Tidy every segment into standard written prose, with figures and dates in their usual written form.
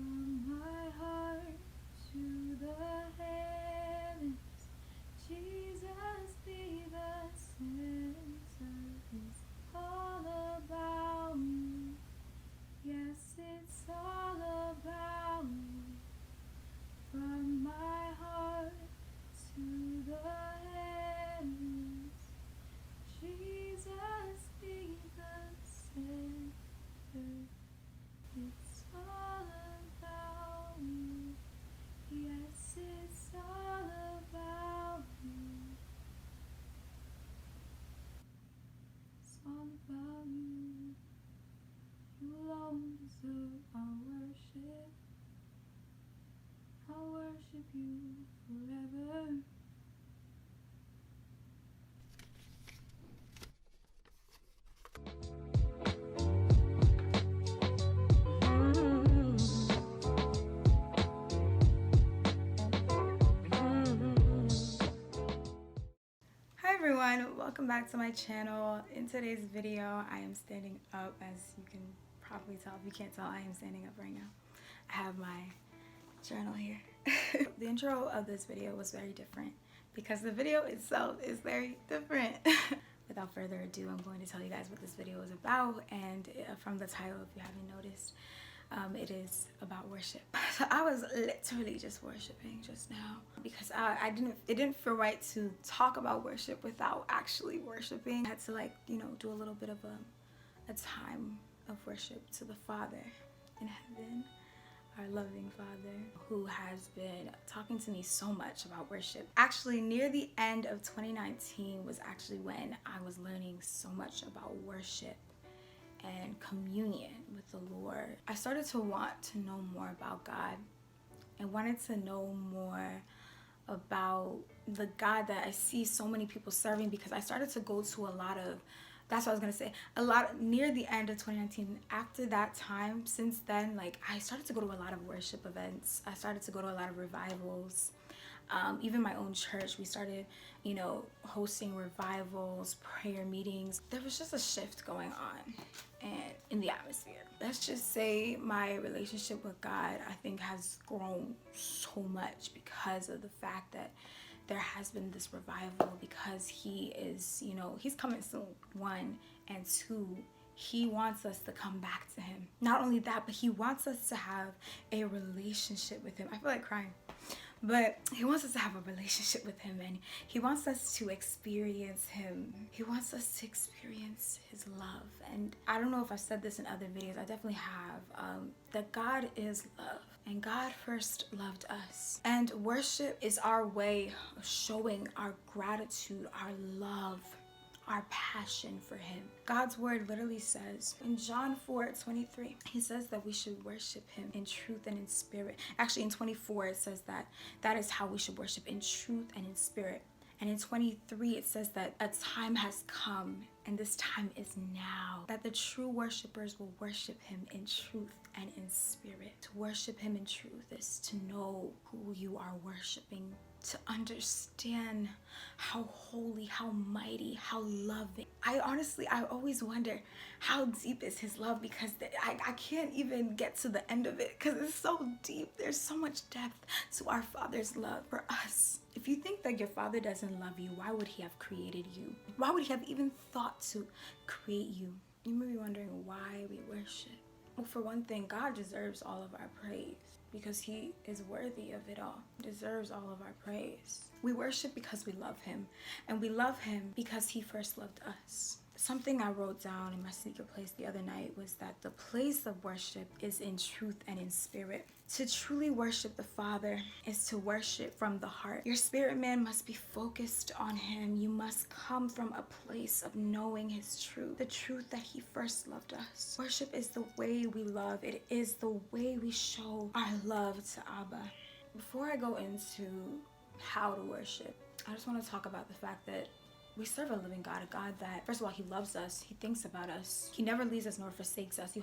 From my heart to the heavens, Jesus be the center. It's all about you. Yes, it's all about you. From my heart to the heavens, Jesus be the center. It's all about you. Yes, it's all about you. It's all about you. You alone deserve our worship. I'll worship you forever. Hi everyone, welcome back to my channel. In today's video, I am standing up. As you can probably tell, if you can't tell, I am standing up right now. I have my journal here. The intro of this video was very different because the video itself is very different. Without further ado, I'm going to tell you guys what this video is about, and from the title, if you haven't noticed, it is about worship. So I was literally just worshiping just now because it didn't feel right to talk about worship without actually worshiping. I had to do a little bit of a time of worship to the Father in heaven, our loving Father, who has been talking to me so much about worship. Actually, near the end of 2019 was actually when I was learning so much about worship and communion with the Lord. I started to want to know more about God and wanted to know more about the God that I see so many people serving, because I started to go to that's what I was gonna say, near the end of 2019. After that time, since then, I started to go to a lot of worship events. I started to go to a lot of revivals. Even my own church, we started, hosting revivals, prayer meetings. There was just a shift going on and in the atmosphere. Let's just say my relationship with God, I think, has grown so much because of the fact that there has been this revival, because he is, he's coming soon, one, and two, he wants us to come back to him. Not only that, but he wants us to have a relationship with him. I feel like crying. But he wants us to have a relationship with him, and he wants us to experience him. He wants us to experience his love. And I don't know if I've said this in other videos, I definitely have, that God is love. And God first loved us. And worship is our way of showing our gratitude, our love, our passion for him. God's word literally says in John 4:23, he says that we should worship him in truth and in spirit. Actually, in 24, it says that is how we should worship, in truth and in spirit. And in 23, it says that a time has come, and this time is now, that the true worshipers will worship him in truth and in spirit. To worship him in truth is to know who you are worshiping, to understand how holy, how mighty, how loving. I always wonder, how deep is his love? Because I can't even get to the end of it because it's so deep. There's so much depth to our Father's love for us. If you think that your Father doesn't love you, why would he have created you? Why would he have even thought to create you? You may be wondering why we worship. Well, for one thing, God deserves all of our praise because he is worthy of it all. He deserves all of our praise. We worship because we love him, and we love him because he first loved us. Something I wrote down in my secret place the other night was that the place of worship is in truth and in spirit. To truly worship the Father is to worship from the heart. Your spirit man must be focused on him. You must come from a place of knowing his truth, the truth that he first loved us. Worship is the way we love. It is the way we show our love to Abba. Before I go into how to worship, I just want to talk about the fact that we serve a living God, a God that, first of all, he loves us. He thinks about us. He never leaves us nor forsakes us.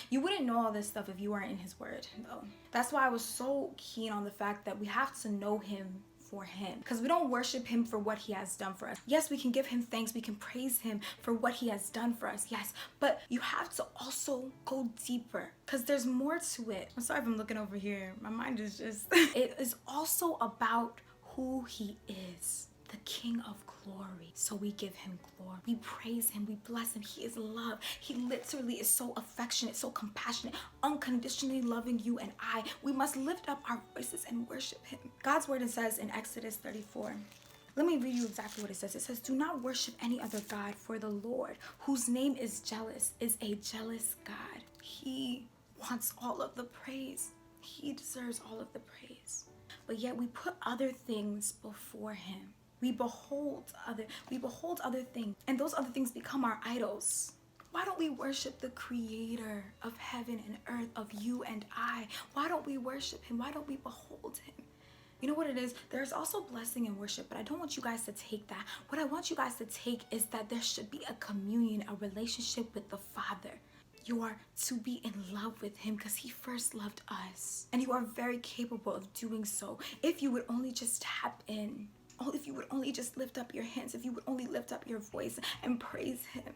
You wouldn't know all this stuff if you weren't in his word, though. That's why I was so keen on the fact that we have to know him for him, because we don't worship him for what he has done for us. Yes, we can give him thanks, we can praise him for what he has done for us, yes, but you have to also go deeper, because there's more to it. I'm sorry if I'm looking over here, my mind is just it is also about who he is, the King of glory. So we give him glory, we praise him, we bless him. He is love. He literally is so affectionate, so compassionate, unconditionally loving you and I. We must lift up our voices and worship him. God's word says in Exodus 34, let me read you exactly what it says. It says, do not worship any other God, for the Lord, whose name is jealous, is a jealous God. He wants all of the praise. He deserves all of the praise. But yet we put other things before him. We behold other things, and those other things become our idols. Why don't we worship the creator of heaven and earth, of you and I? Why don't we worship him? Why don't we behold him? You know what it is? There's also blessing in worship, but I don't want you guys to take that. What I want you guys to take is that there should be a communion, a relationship with the Father. You are to be in love with him because he first loved us. And you are very capable of doing so if you would only just tap in. Oh, if you would only just lift up your hands, if you would only lift up your voice and praise him.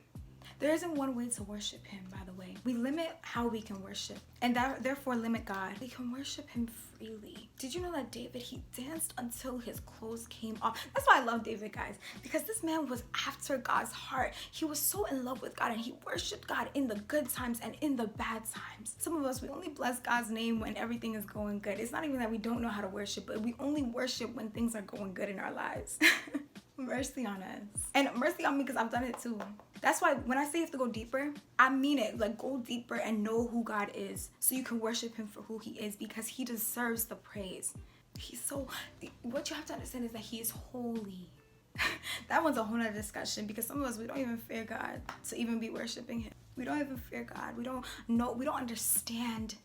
There isn't one way to worship him, by the way. We limit how we can worship, and therefore limit God. We can worship him freely. Did you know that David, he danced until his clothes came off? That's why I love David, guys, because this man was after God's heart. He was so in love with God, and he worshiped God in the good times and in the bad times. Some of us, we only bless God's name when everything is going good. It's not even that we don't know how to worship, but we only worship when things are going good in our lives. Mercy on us. And mercy on me, because I've done it too. That's why when I say you have to go deeper, I mean it. Like, go deeper and know who God is so you can worship him for who he is, because he deserves the praise. What you have to understand is that he is holy. That one's a whole nother discussion, because some of us, we don't even fear God to even be worshiping him. We don't even fear God. We don't know, we don't understand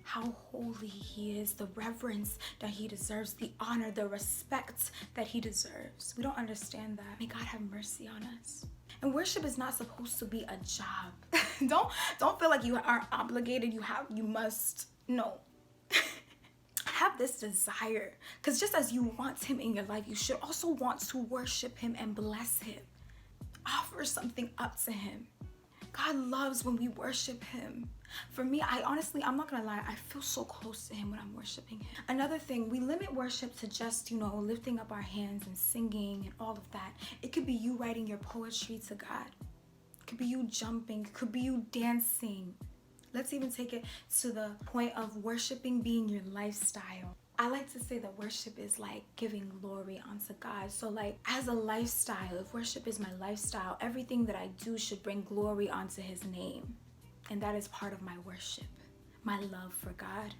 how holy he is, the reverence that he deserves, the honor, the respect that he deserves. We don't understand that. May God have mercy on us. And worship is not supposed to be a job. Don't feel like you are obligated. You must. No. Have this desire, because just as you want him in your life, you should also want to worship him and bless him. Offer something up to him. God loves when we worship him. For me, I'm not gonna lie, I feel so close to him when I'm worshiping him. Another thing, we limit worship to just, lifting up our hands and singing and all of that. It could be you writing your poetry to God. It could be you jumping. It could be you dancing. Let's even take it to the point of worshiping being your lifestyle. I like to say that worship is like giving glory unto God. So like, as a lifestyle, if worship is my lifestyle, everything that I do should bring glory unto his name. And that is part of my worship. My love for God.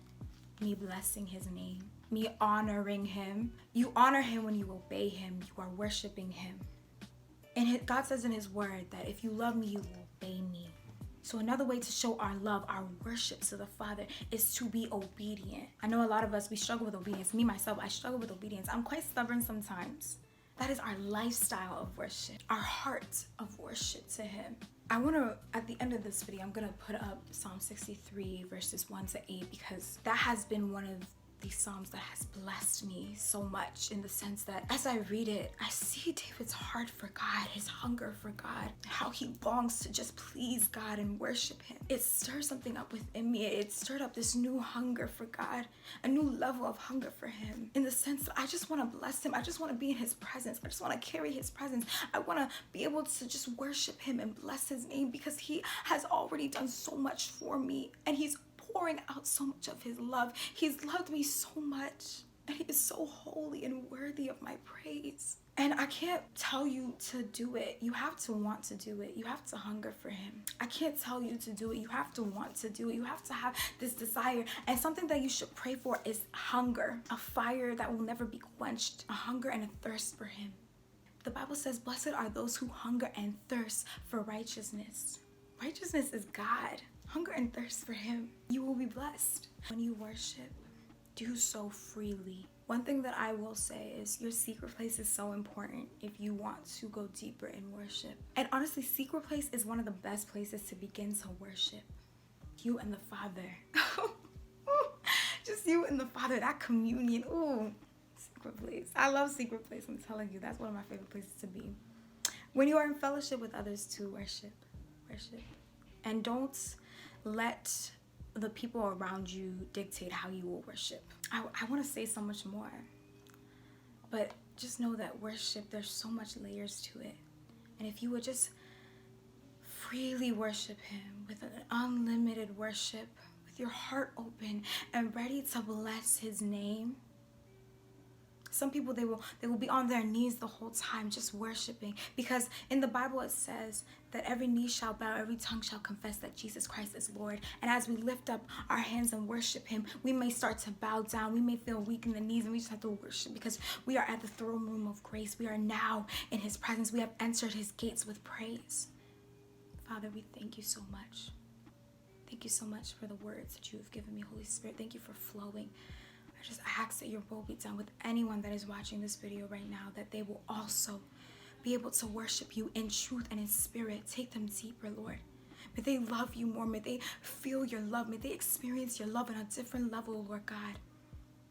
Me blessing his name. Me honoring him. You honor him when you obey him. You are worshiping him. And God says in his word that if you love me, you will obey me. So another way to show our love, our worship to the Father, is to be obedient. I know a lot of us, we struggle with obedience. Me, myself, I struggle with obedience. I'm quite stubborn sometimes. That is our lifestyle of worship, our heart of worship to him. I want to, at the end of this video, I'm going to put up Psalm 63 verses 1 to 8, because that has been one of these Psalms that has blessed me so much, in the sense that as I read it, I see David's heart for God, his hunger for God, how he longs to just please God and worship him. It stirs something up within me. It stirred up this new hunger for God, a new level of hunger for him, in the sense that I just want to bless him. I just want to be in his presence. I just want to carry his presence. I want to be able to just worship him and bless his name, because he has already done so much for me, and he's pouring out so much of his love. He's loved me so much, and he is so holy and worthy of my praise. And I can't tell you to do it. You have to want to do it. You have to hunger for him. I can't tell you to do it. You have to want to do it. You have to have this desire. And something that you should pray for is hunger, a fire that will never be quenched, a hunger and a thirst for him. The Bible says, blessed are those who hunger and thirst for righteousness. Righteousness is God. Hunger and thirst for him. You will be blessed. When you worship, do so freely. One thing that I will say is your secret place is so important if you want to go deeper in worship. And honestly, secret place is one of the best places to begin to worship. You and the Father. Just you and the Father, that communion. Ooh. secret place. I love secret place. I'm telling you, that's one of my favorite places to be. When you are in fellowship with others, to worship. And don't let the people around you dictate how you will worship. I want to say so much more, but just know that worship, there's so much layers to it. And if you would just freely worship him with an unlimited worship, with your heart open and ready to bless his name. Some people, they will be on their knees the whole time just worshiping, because in the Bible it says that every knee shall bow, every tongue shall confess that Jesus Christ is Lord. And as we lift up our hands and worship him, we may start to bow down. We may feel weak in the knees, and we just have to worship because we are at the throne room of grace. We are now in his presence. We have entered his gates with praise. Father, we thank you so much. Thank you so much for the words that you have given me, Holy Spirit. Thank you for flowing. I just ask that your will be done with anyone that is watching this video right now, that they will also be able to worship you in truth and in spirit. Take them deeper, Lord. May they love you more. May they feel your love. May they experience your love on a different level, Lord God.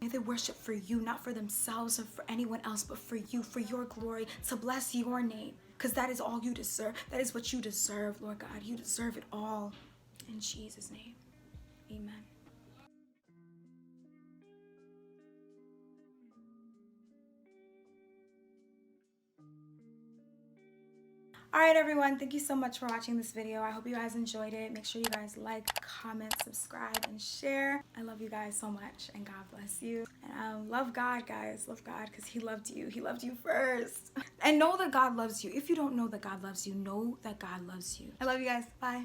May they worship for you, not for themselves or for anyone else, but for you, for your glory, to bless your name, because that is all you deserve. That is what you deserve, Lord God. You deserve it all. In Jesus' name, amen. All right, everyone, thank you so much for watching this video. I hope you guys enjoyed it. Make sure you guys like, comment, subscribe, and share. I love you guys so much, and God bless you. And love God, guys. Love God, because he loved you. He loved you first. And know that God loves you. If you don't know that God loves you, know that God loves you. I love you guys. Bye.